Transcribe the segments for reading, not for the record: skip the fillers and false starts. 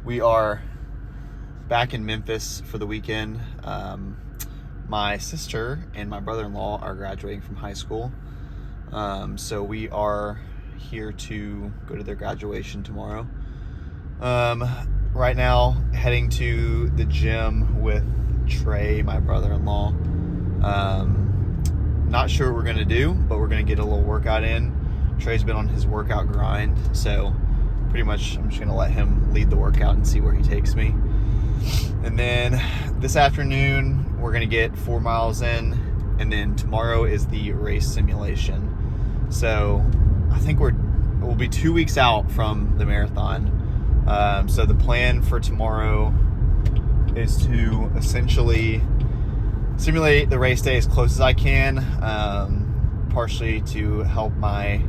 We are back in Memphis for the weekend. My sister and my brother-in-law are graduating from high school. So we are here to go to their graduation tomorrow. Right now, heading to the gym with Trey, my brother-in-law. Not sure what we're going to do, but we're going to get a little workout in. Trey's been on his workout grind, so pretty much I'm just going to let him lead the workout and see where he takes me. And then this afternoon, we're going to get 4 miles in, and then tomorrow is the race simulation. So I think we'll be 2 weeks out from the marathon. So the plan for tomorrow is to essentially simulate the race day as close as I can, partially to help my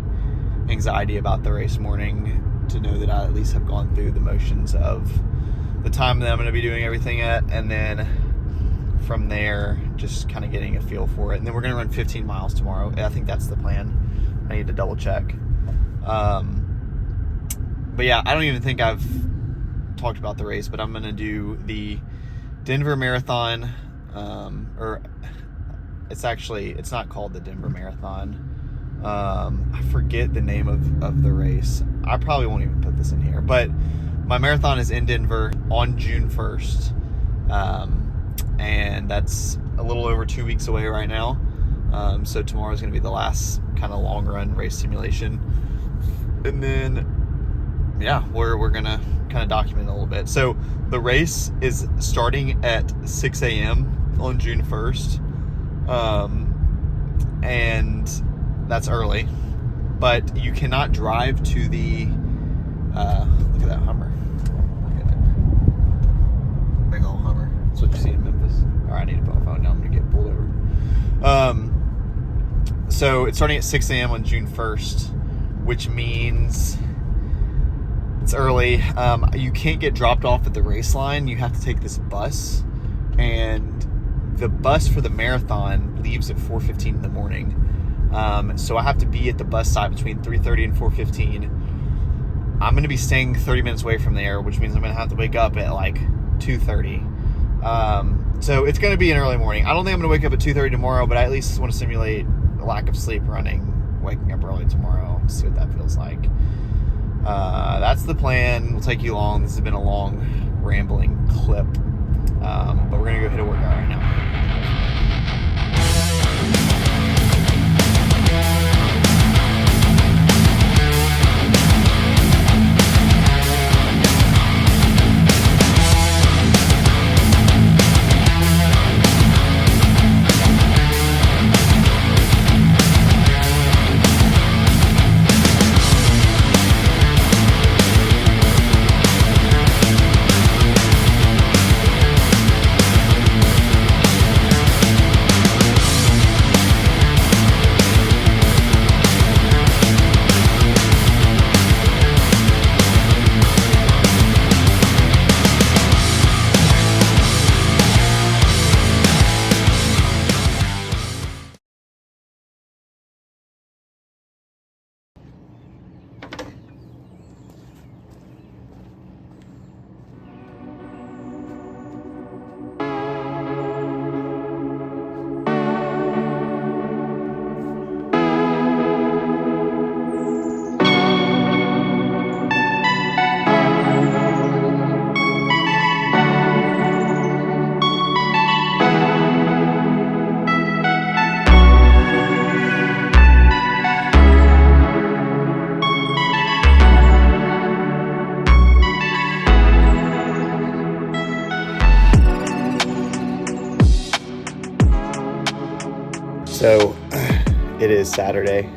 anxiety about the race morning, to know that I at least have gone through the motions of the time that I'm going to be doing everything at, and then from there just kind of getting a feel for it. And then we're going to run 15 miles tomorrow. I think that's the plan. I need to double check. But yeah, I don't even think I've talked about the race, but I'm going to do the Denver Marathon, or it's not called the Denver Marathon. I forget the name of the race. I probably won't even put this in here, but my marathon is in Denver on June 1st. And that's a little over 2 weeks away right now. So tomorrow is going to be the last kind of long run race simulation. And then, yeah, we're going to kind of document it a little bit. So the race is starting at 6 a.m. on June 1st. And that's early, but you cannot drive to the, look at that Hummer. Look at it. Big old Hummer. That's what you see in Memphis. All right, I need to put my phone down. I'm going to get pulled over. So it's starting at 6 a.m. on June 1st, which means it's early. You can't get dropped off at the race line. You have to take this bus, and the bus for the marathon leaves at 4:15 in the morning. So I have to be at the bus stop between 3:30 and 4:15. I'm going to be staying 30 minutes away from there, which means I'm going to have to wake up at like 2:30. So it's going to be an early morning. I don't think I'm going to wake up at 2:30 tomorrow, but I at least want to simulate a lack of sleep running, waking up early tomorrow, see what that feels like. That's the plan. It'll take you long. This has been a long, rambling clip. But we're going to go hit a workout right now. So it is Saturday.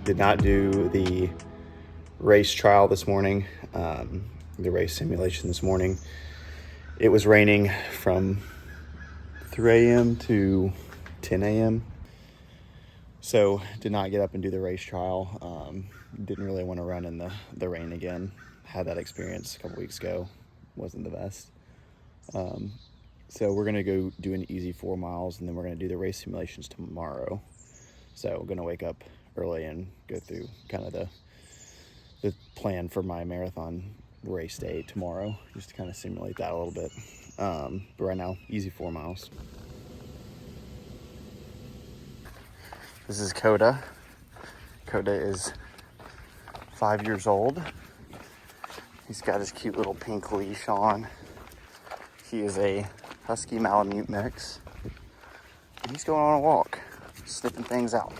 Did not do the race trial this morning, the race simulation this morning. It was raining from 3 a.m. to 10 a.m. So did not get up and do the race trial. Didn't really want to run in the rain again. Had that experience a couple weeks ago. Wasn't the best. So we're going to go do an easy 4 miles, and then we're going to do the race simulations tomorrow. So we're going to wake up early and go through kind of the plan for my marathon race day tomorrow, just to kind of simulate that a little bit. But right now, easy 4 miles. This is Coda. Coda is 5 years old. He's got his cute little pink leash on. He is a Husky Malamute mix. And he's going on a walk, sniffing things out.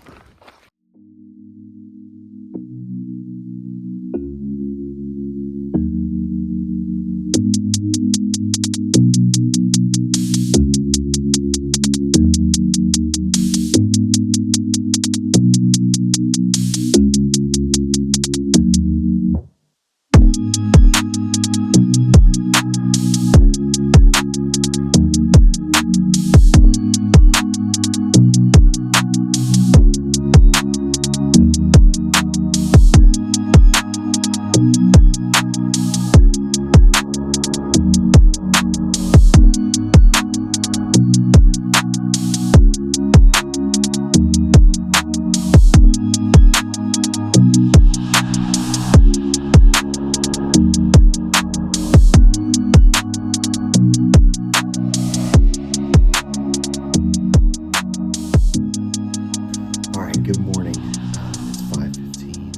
Good morning. It's 5:15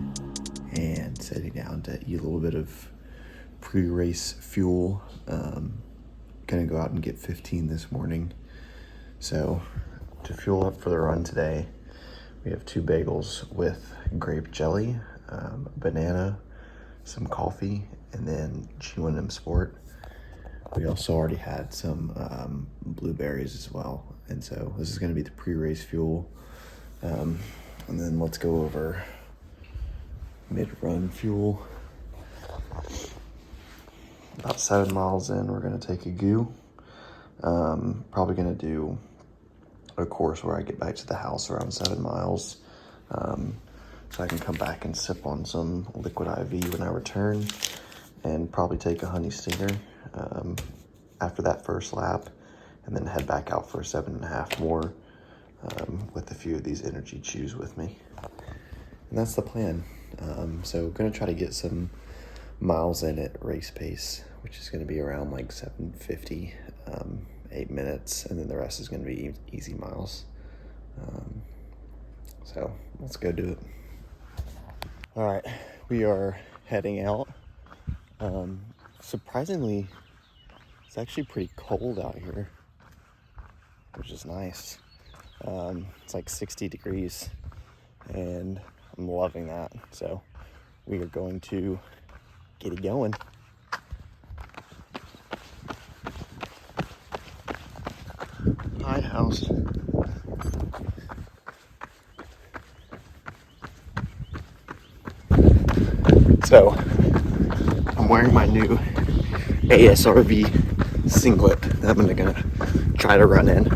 and sitting down to eat a little bit of pre-race fuel. Gonna go out and get 15 this morning. So to fuel up for the run today, we have 2 bagels with grape jelly, banana, some coffee, and then G1M Sport. We also already had some blueberries as well. And so this is gonna be the pre-race fuel. And then let's go over mid-run fuel. About 7 miles in, we're gonna take a goo. Probably gonna do a course where I get back to the house around 7 miles. So I can come back and sip on some liquid IV when I return, and probably take a honey stinger after that first lap, and then head back out for 7.5 more. With a few of these energy chews with me. And that's the plan. So gonna try to get some miles in at race pace, which is gonna be around like 7:50, 8 minutes, and then the rest is gonna be easy miles. So let's go do it. All right, we are heading out. Surprisingly, it's actually pretty cold out here, which is nice. It's like 60 degrees and I'm loving that. So we are going to get it going. Hi, house. So I'm wearing my new ASRV singlet that I'm gonna try to run in.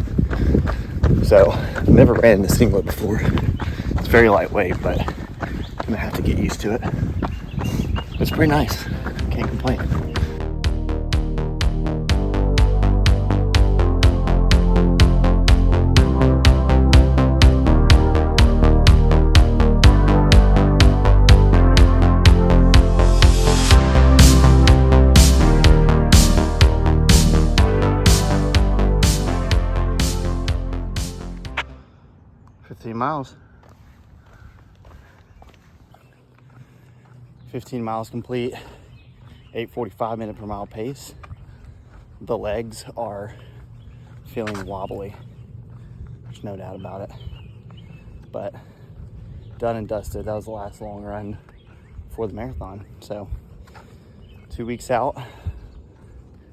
So I've never ran in a singlet before. It's very lightweight, but I'm gonna have to get used to it. It's pretty nice. Can't complain. Miles. 15 miles complete, 8:45 minute per mile pace. The legs are feeling wobbly. There's no doubt about it. But done and dusted. That was the last long run for the marathon. So 2 weeks out,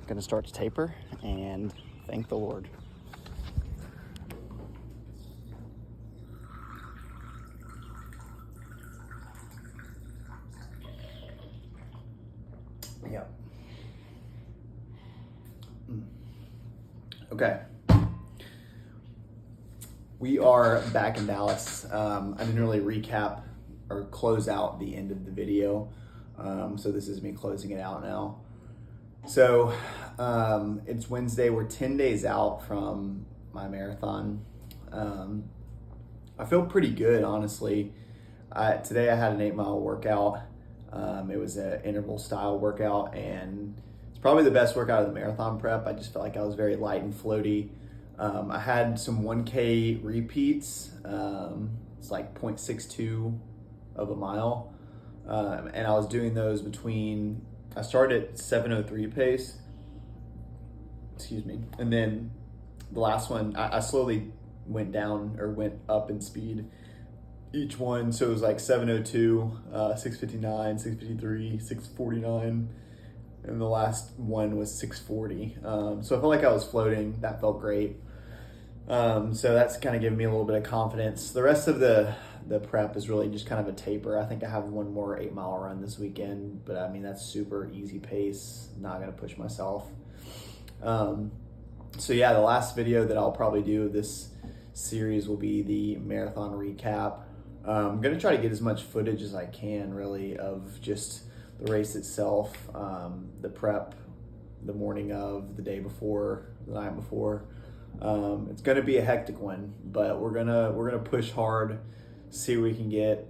gonna start to taper and thank the Lord. Yep. Okay. We are back in Dallas. I didn't really recap or close out the end of the video. So this is me closing it out now. So it's Wednesday. We're 10 days out from my marathon. I feel pretty good, honestly. Today I had an 8-mile workout. It was an interval style workout, and it's probably the best workout of the marathon prep. I just felt like I was very light and floaty. I had some 1K repeats. It's like 0.62 of a mile. And I was doing those I started at 7:03 pace, and then the last one, I slowly went up in speed each one. So it was like 7:02, 6:59, 6:53, 6:49, and the last one was 6:40. So I felt like I was floating. That felt great. So that's kind of giving me a little bit of confidence. The rest of the prep is really just kind of a taper. I think I have one more 8-mile run this weekend, but I mean, that's super easy pace. Not going to push myself. So yeah, the last video that I'll probably do of this series will be the marathon recap. I'm going to try to get as much footage as I can, really, of just the race itself, the prep, the morning of, the day before, the night before. It's going to be a hectic one, but we're gonna push hard, see what we can get.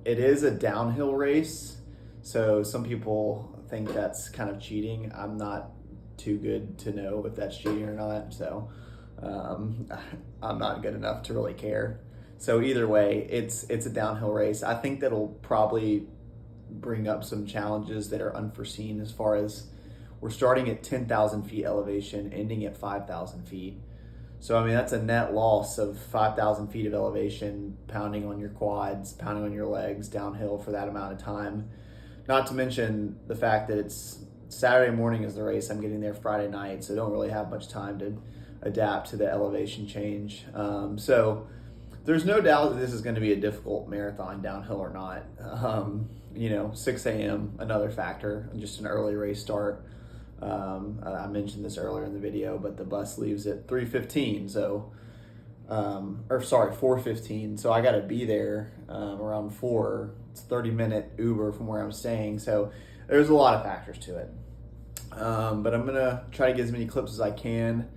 It is a downhill race, so some people think that's kind of cheating. I'm not too good to know if that's cheating or not, so I'm not good enough to really care. So either way, it's a downhill race. I think that'll probably bring up some challenges that are unforeseen, as far as we're starting at 10,000 feet elevation, ending at 5,000 feet. So, I mean, that's a net loss of 5,000 feet of elevation, pounding on your quads, pounding on your legs downhill for that amount of time. Not to mention the fact that it's Saturday morning is the race. I'm getting there Friday night, so don't really have much time to adapt to the elevation change. So there's no doubt that this is going to be a difficult marathon, downhill or not. 6 a.m., another factor, just an early race start. I mentioned this earlier in the video, but the bus leaves at 3:15, so 4:15. So I got to be there around 4. It's a 30-minute Uber from where I'm staying, so there's a lot of factors to it. But I'm gonna try to get as many clips as I can.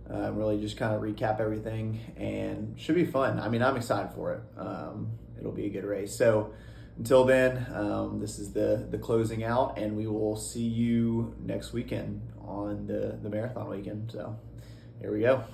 Really just kind of recap everything, and should be fun. I mean, I'm excited for it. It'll be a good race. So until then, this is the closing out, and we will see you next weekend on the marathon weekend. So here we go.